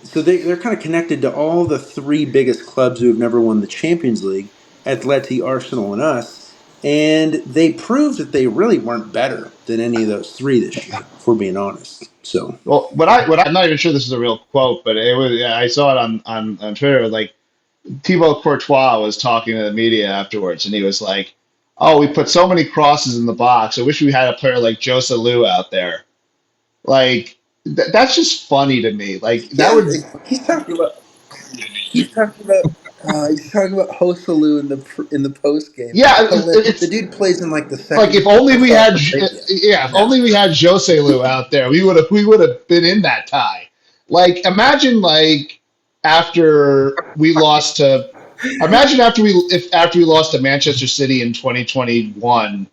so they're kind of connected to all the three biggest clubs who have never won the Champions League: Atleti, Arsenal, and us. And they proved that they really weren't better than any of those three this year, if we're being honest. So, Well, I'm not even sure this is a real quote, but it was, yeah, I saw it on Twitter. It was like Thibaut Courtois was talking to the media afterwards, and he was like, "Oh, we put so many crosses in the box. I wish we had a player like Jose Lu out there." Like that's just funny to me. Like that yeah, would, he's talking about he's talking about Hosalu in the post game. yeah. The It's dude plays in like the like if second only of we had, Saudi Arabia. yeah, if No, only we had Jose Lu out there, we would have been in that tie. Like imagine like after we lost to, imagine after we lost to Manchester City in 2021,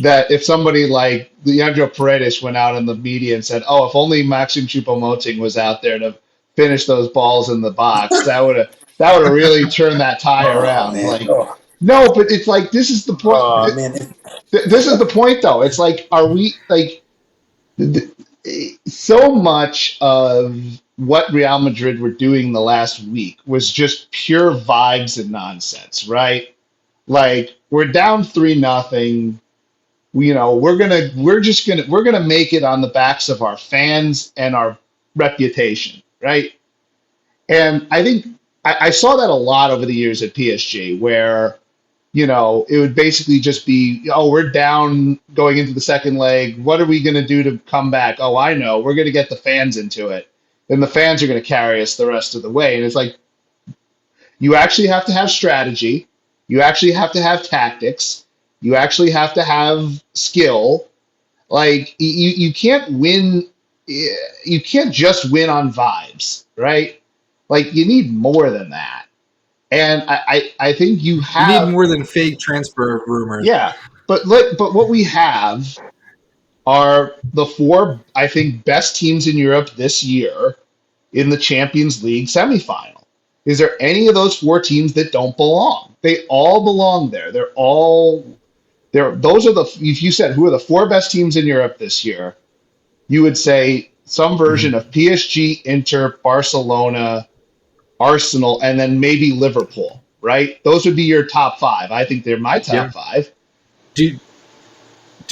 that if somebody like Leandro Paredes went out in the media and said, "Oh, if only Maxim Choupo-Moting was out there to finish those balls in the box, that would have really turned that tie oh around." man, Like, no, but it's like this is the point. oh man, This is the point, though. It's like, are we like so much of what Real Madrid were doing the last week was just pure vibes and nonsense, right? Like we're down 3-0. We're gonna make it on the backs of our fans and our reputation, right? And I think I saw that a lot over the years at PSG, where it would basically just be, oh, we're down going into the second leg. What are we going to do to come back? Oh, I know. We're going to get the fans into it. And the fans are going to carry us the rest of the way. And it's like, you actually have to have strategy. You actually have to have tactics. You actually have to have skill. Like, you can't win. You can't just win on vibes, right? Like, you need more than that. And I think you You need have. more than fake transfer rumors. Yeah, but what we have are the four, I think, best teams in Europe this year in the Champions League semifinal. Is there any of those four teams that don't belong? They all belong there. They're all there. Those are the, if you said who are the four best teams in Europe this year, you would say some version Mhm. of PSG, Inter, Barcelona, Arsenal, and then maybe Liverpool, right? Those would be your top five. I think they're my Yeah. top five. Do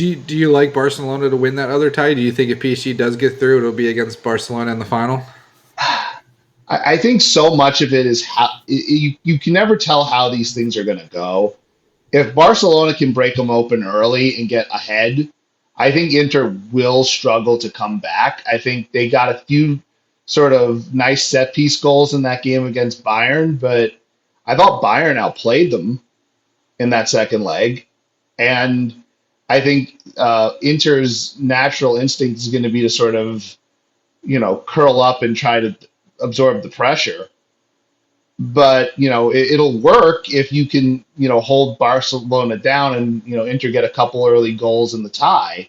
you, do you like Barcelona to win that other tie? Do you think if PSG does get through, it'll be against Barcelona in the final? I think so much of it is how you can never tell how these things are going to go. If Barcelona can break them open early and get ahead, I think Inter will struggle to come back. I think they got a few sort of nice set piece goals in that game against Bayern, but I thought Bayern outplayed them in that second leg. And I think Inter's natural instinct is going to be to sort of, curl up and try to absorb the pressure. But it'll work if you can hold Barcelona down and Inter get a couple early goals in the tie.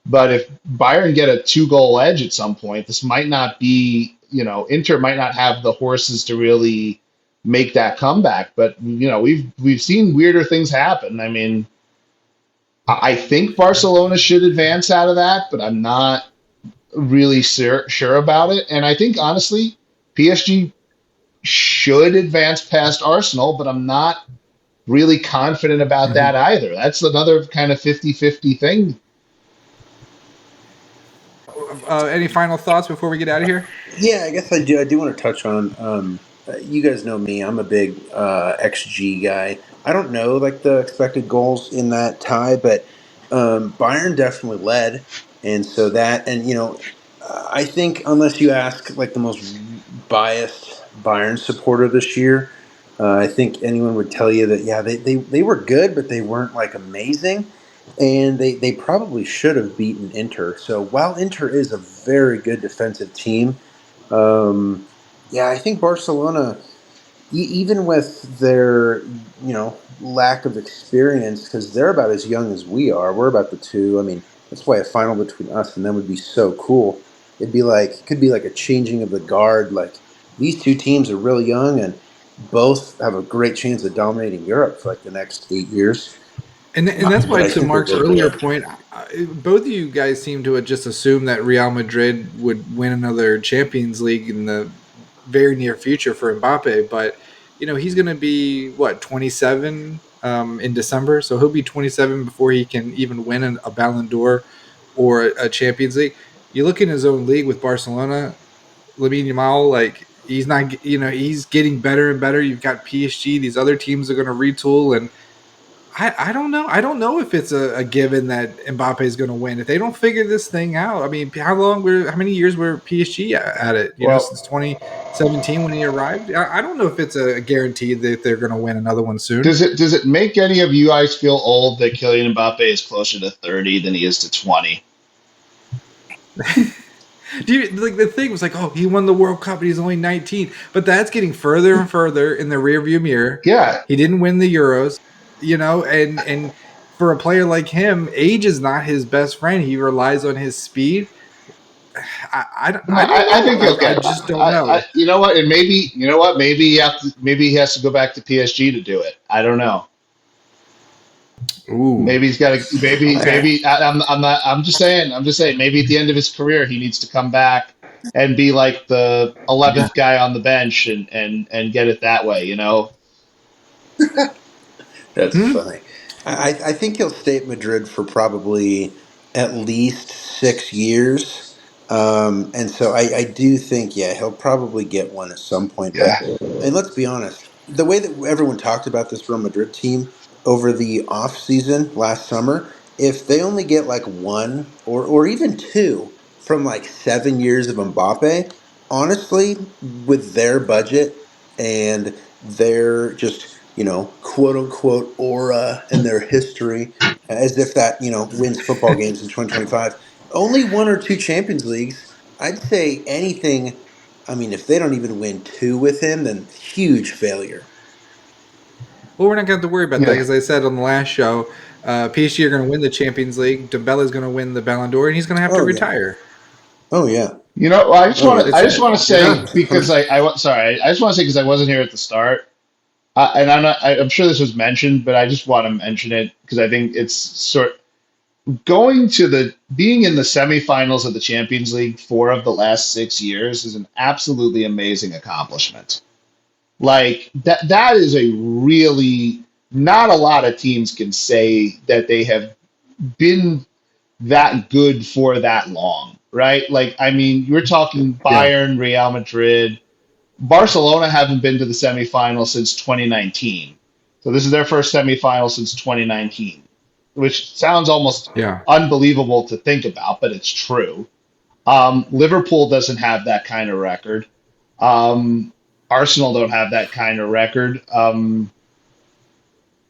But if Bayern get a 2-goal edge at some point, this might not be, Inter might not have the horses to really make that comeback. But we've seen weirder things happen. I mean, I think Barcelona should advance out of that, but I'm not really sure about it. And I think honestly, PSG should advance past Arsenal, but I'm not really confident about that Mhm. either. That's another kind of 50-50 thing. Any final thoughts before we get out of here? yeah, I guess I do. I do want to touch on you guys know me. I'm a big XG guy. I don't know like the expected goals in that tie, but Bayern definitely led, and so that and I think unless you ask like the most biased Bayern supporter this year, I think anyone would tell you that yeah they were good, but they weren't like amazing, and they probably should have beaten Inter. So while Inter is a very good defensive team. Um, yeah, I think Barcelona, even with their lack of experience, because they're about as young as we are. We're about the two. I mean, that's why a final between us and them would be so cool. It could be like a changing of the guard. Like these two teams are really young and both have a great chance of dominating Europe for like the next 8 years. And that's But why, I to think we'll Mark's go for earlier them. point, both of you guys seem to have just assumed that Real Madrid would win another Champions League in the very near future for Mbappe. But he's going to be what 27 in December, so he'll be 27 before he can even win a Ballon d'Or or a Champions League. You look in his own league with Barcelona, Lamine Yamal, like he's not, he's getting better and better. You've got PSG; these other teams are going to retool and I don't know. I don't know if it's a given that Mbappe is going to win. If they don't figure this thing out, I mean, how many years were PSG at it? Well, Since 2017 when he arrived. I don't know if it's a guarantee that they're going to win another one soon. does it make any of you guys feel old that Kylian Mbappe is closer to 30 than he is to 20? Do you like the thing was like, oh, he won the World Cup, but he's only 19. But that's getting further and further in the rearview mirror. Yeah. He didn't win the Euros, and for a player like him, age is not his best friend. He relies on his speed. I don't I know. think he'll I get. just don't know. You know what? And maybe you know what? Maybe he has to go back to PSG to do it. I don't know. Ooh, Maybe he's got to. okay. I'm not. I'm just saying. I'm just saying. Maybe at the end of his career, he needs to come back and be like the 11th guy on the bench and get it that way. You know. That's Hmm? funny. I think he'll stay at Madrid for probably at least 6 years. And so I do think, yeah, he'll probably get one at some point. But, Yeah. and let's be honest, the way that everyone talked about this Real Madrid team over the off season last summer, if they only get like one or even two from like 7 years of Mbappe, honestly, with their budget and their just quote unquote aura and their history, as if that wins football games in 2025. Only one or two Champions Leagues. I'd say anything. I mean, if they don't even win two with him, then huge failure. Well, we're not going to have to worry about that Yeah. because I said on the last show, PSG are going to win the Champions League. Dembele is going to win the Ballon d'Or, and he's going to have to Oh yeah. retire. Oh yeah. You know. Well, Oh yeah. I It's just want to you know. say because sorry. I just want to say because I wasn't here at the start. And I'm not. I'm sure this was mentioned, but I just want to mention it because I think it's going to the being in the semifinals of the Champions League 4 of the last 6 years is an absolutely amazing accomplishment. Like that is a really not a lot of teams can say that they have been that good for that long, right? Like I mean, you're talking Yeah. Bayern, Real Madrid, Barcelona haven't been to the semifinal since 2019. So this is their first semifinal since 2019, which sounds almost Yeah. unbelievable to think about, but it's true. Liverpool doesn't have that kind of record. Um, Arsenal don't have that kind of record.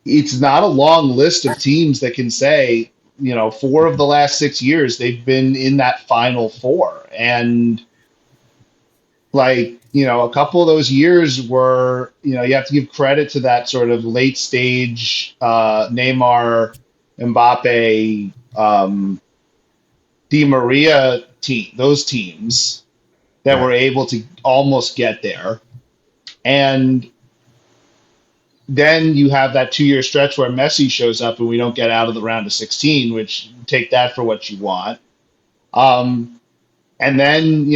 It's not a long list of teams that can say, 4 of the last 6 years they've been in that final four. And like, a couple of those years were, you have to give credit to that sort of late stage Neymar, Mbappe, Di Maria team, those teams that Yeah. were able to almost get there. And then you have that 2 year stretch where Messi shows up and we don't get out of the round of 16, which take that for what you want. Um, and then,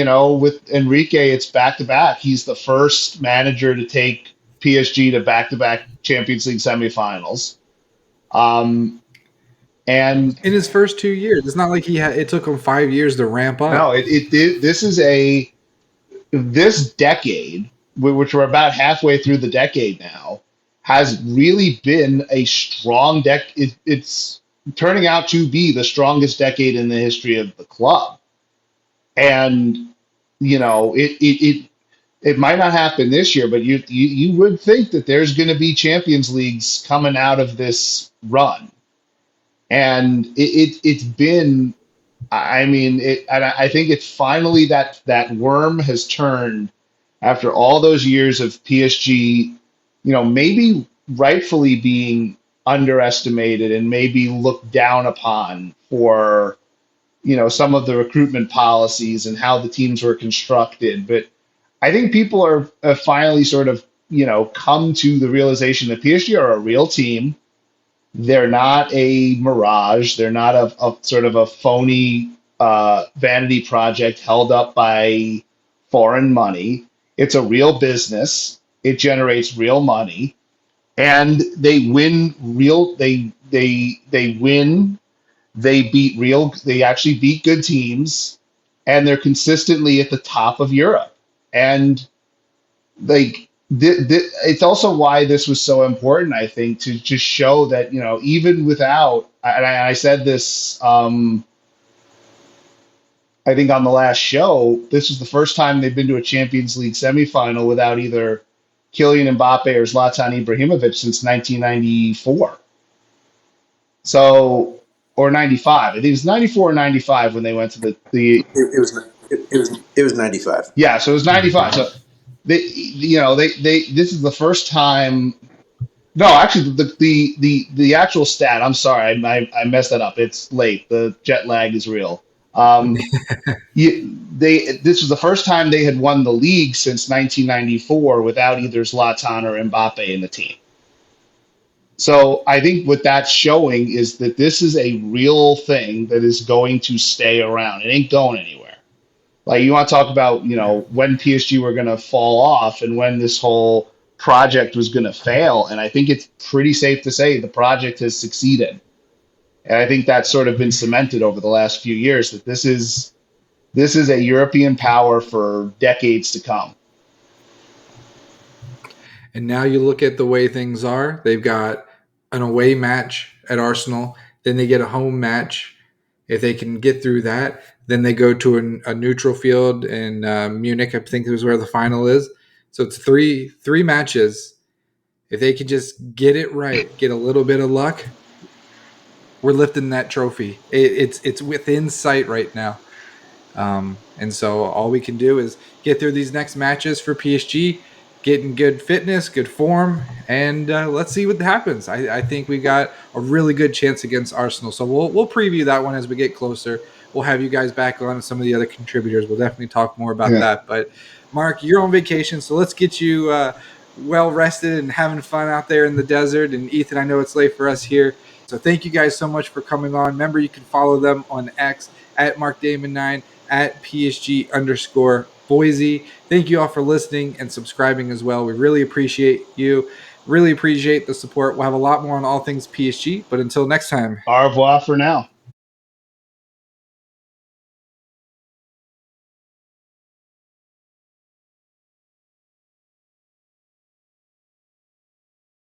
with Enrique, it's back to back. He's the first manager to take PSG to back to back Champions League semifinals. Um, and In his first 2 years, it's not like it took him 5 years to ramp no, up. this is this decade. which we're about halfway through the decade now, has really been a strong it's turning out to be the strongest decade in the history of the club. And it might not happen this year, but you would think that there's going to be Champions Leagues coming out of this run, and it's been. I mean, and I think it's finally that worm has turned after all those years of PSG, maybe rightfully being underestimated and maybe looked down upon for, some of the recruitment policies and how the teams were constructed. But I think people are finally sort of, come to the realization that PSG are a real team. They're not a mirage. They're not a sort of a phony vanity project held up by foreign money. It's a real business. It generates real money, and they win real. They win. They beat real. They actually beat good teams, and they're consistently at the top of Europe. And like it's also why this was so important, I think, to just show that even without, and I said this, I think on the last show, this was the first time they've been to a Champions League semifinal without either Kylian Mbappe or Zlatan Ibrahimovic since 1994. So, or 95. I think it was 94 or 95 when they went to the It was 95. Yeah, so it was 95. So they this is the first time. No, actually, the actual stat. I'm sorry, I messed that up. It's late. The jet lag is real. This was the first time they had won the league since 1994 without either Zlatan or Mbappe in the team. So I think what that's showing is that this is a real thing that is going to stay around. It ain't going anywhere. Like, you want to talk about, when PSG were going to fall off and when this whole project was going to fail. And I think it's pretty safe to say the project has succeeded. And I think that's sort of been cemented over the last few years that this is a European power for decades to come. And now you look at the way things are. They've got an away match at Arsenal. Then they get a home match. If they can get through that, then they go to a neutral field in Munich. I think it was where the final is. So it's three matches. If they could just get it right, get a little bit of luck, we're lifting that trophy. It's within sight right now. And so all we can do is get through these next matches for PSG, get in good fitness, good form, and let's see what happens. I think we got a really good chance against Arsenal. So we'll preview that one as we get closer. We'll have you guys back on and some of the other contributors. We'll definitely talk more about that. But Marc, you're on vacation, so let's get you well rested and having fun out there in the desert. And Ethan, I know it's late for us here. So thank you guys so much for coming on. Remember, you can follow them on X at MarcDamon9, at PSG_Boise. Thank you all for listening and subscribing as well. We really appreciate you. Really appreciate the support. We'll have a lot more on all things PSG. But until next time. Au revoir for now.